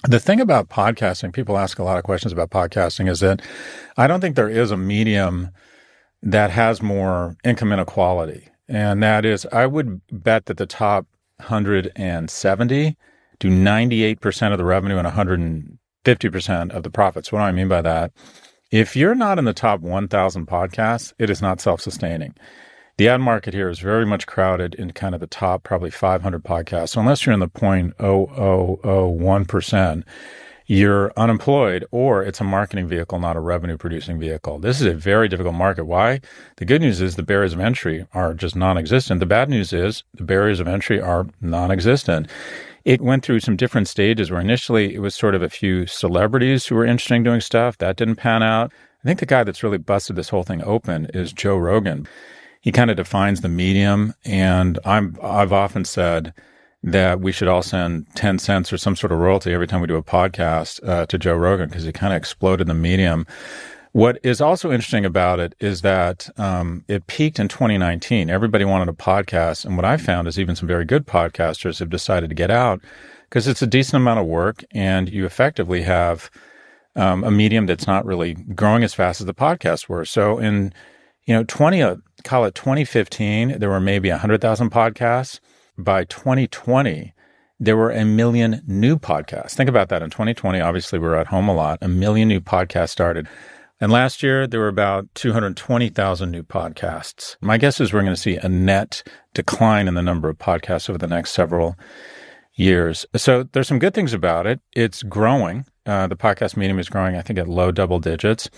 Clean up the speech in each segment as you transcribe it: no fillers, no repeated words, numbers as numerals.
The thing about podcasting, people ask a lot of questions about podcasting, is that I don't think there is a medium that has more income inequality. And that is, I would bet that the top 170 do 98% of the revenue and 150% of the profits. What do I mean by that? If you're not in the top 1,000 podcasts, it is not self-sustaining. The ad market here is very much crowded in kind of the top probably 500 podcasts. So unless you're in the 0.0001%, you're unemployed, or it's a marketing vehicle, not a revenue producing vehicle. This is a very difficult market. Why? The good news is the barriers of entry are just non-existent. The bad news is the barriers of entry are non-existent. It went through some different stages where initially it was sort of a few celebrities who were interested in doing stuff. That didn't pan out. I think the guy that's really busted this whole thing open is Joe Rogan. He kind of defines the medium, and I've often said that we should all send 10 cents or some sort of royalty every time we do a podcast to Joe Rogan, because he kind of exploded the medium. What is also interesting about it is that it peaked in 2019. Everybody wanted a podcast. And what I found is even some very good podcasters have decided to get out because it's a decent amount of work, and you effectively have a medium that's not really growing as fast as the podcasts were. So in 2015, there were maybe 100,000 podcasts. By 2020, there were 1 million new podcasts. Think about that. In 2020, obviously, we were at home a lot. 1 million new podcasts started. And last year, there were about 220,000 new podcasts. My guess is we're going to see a net decline in the number of podcasts over the next several years. So there's some good things about it. It's growing. The podcast medium is growing, I think, at low double digits.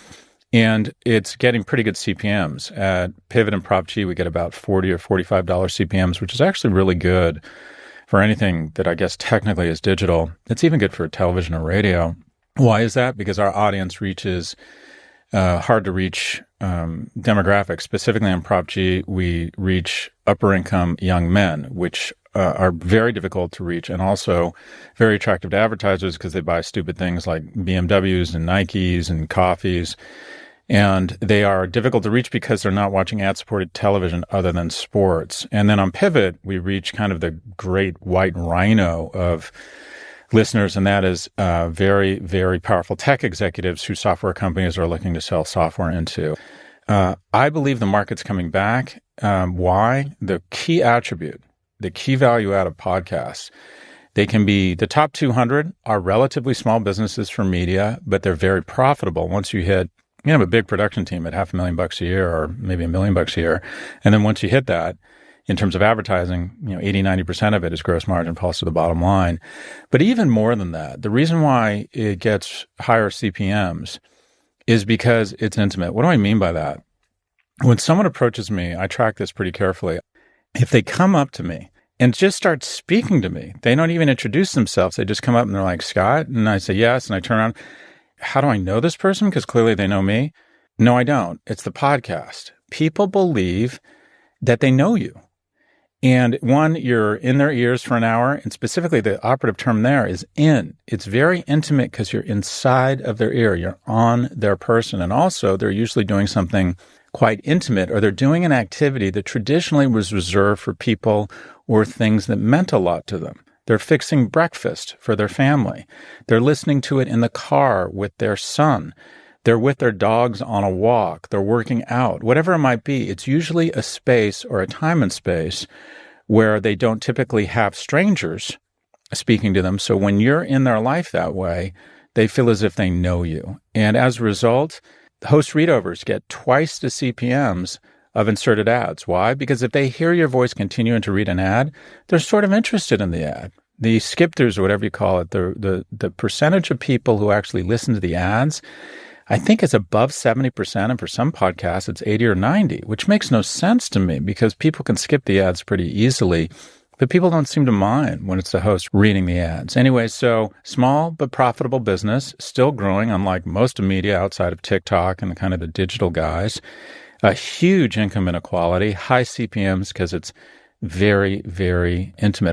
And it's getting pretty good CPMs. At Pivot and Prof G, we get about $40 or $45 CPMs, which is actually really good for anything that I guess technically is digital. It's even good for television or radio. Why is that? Because our audience reaches hard to reach demographics. Specifically on Prof G, we reach upper income young men, which are very difficult to reach, and also very attractive to advertisers because they buy stupid things like BMWs and Nikes and coffees. And they are difficult to reach because they're not watching ad-supported television other than sports. And then on Pivot, we reach kind of the great white rhino of listeners, and that is very, very powerful tech executives whose software companies are looking to sell software into. I believe the market's coming back. Why? The key attribute, the key value out of podcasts, they can be the top 200 are relatively small businesses for media, but they're very profitable. Once you hit, you have a big production team at $500,000 a year or maybe $1 million a year. And then once you hit that, in terms of advertising, 80, 90% of it is gross margin falls to the bottom line. But even more than that, the reason why it gets higher CPMs is because it's intimate. What do I mean by that? When someone approaches me, I track this pretty carefully. If they come up to me and just start speaking to me, they don't even introduce themselves. They just come up and they're like, Scott? And I say, yes. And I turn around. How do I know this person? Because clearly they know me. No, I don't. It's the podcast. People believe that they know you. And one, you're in their ears for an hour. And specifically, the operative term there is in. It's very intimate because you're inside of their ear. You're on their person. And also, they're usually doing something quite intimate, or they're doing an activity that traditionally was reserved for people or things that meant a lot to them. They're fixing breakfast for their family. They're listening to it in the car with their son. They're with their dogs on a walk. They're working out. Whatever it might be, it's usually a space or a time and space where they don't typically have strangers speaking to them. So when you're in their life that way, they feel as if they know you. And as a result, host readovers get twice the CPMs of inserted ads. Why? Because if they hear your voice continuing to read an ad, they're sort of interested in the ad. The skip-throughs, or whatever you call it, the percentage of people who actually listen to the ads, I think it's above 70%, and for some podcasts, it's 80 or 90, which makes no sense to me because people can skip the ads pretty easily, but people don't seem to mind when it's the host reading the ads. Anyway, so small but profitable business, still growing, unlike most of media outside of TikTok and kind of the digital guys. A huge income inequality, high CPMs because it's very, very intimate.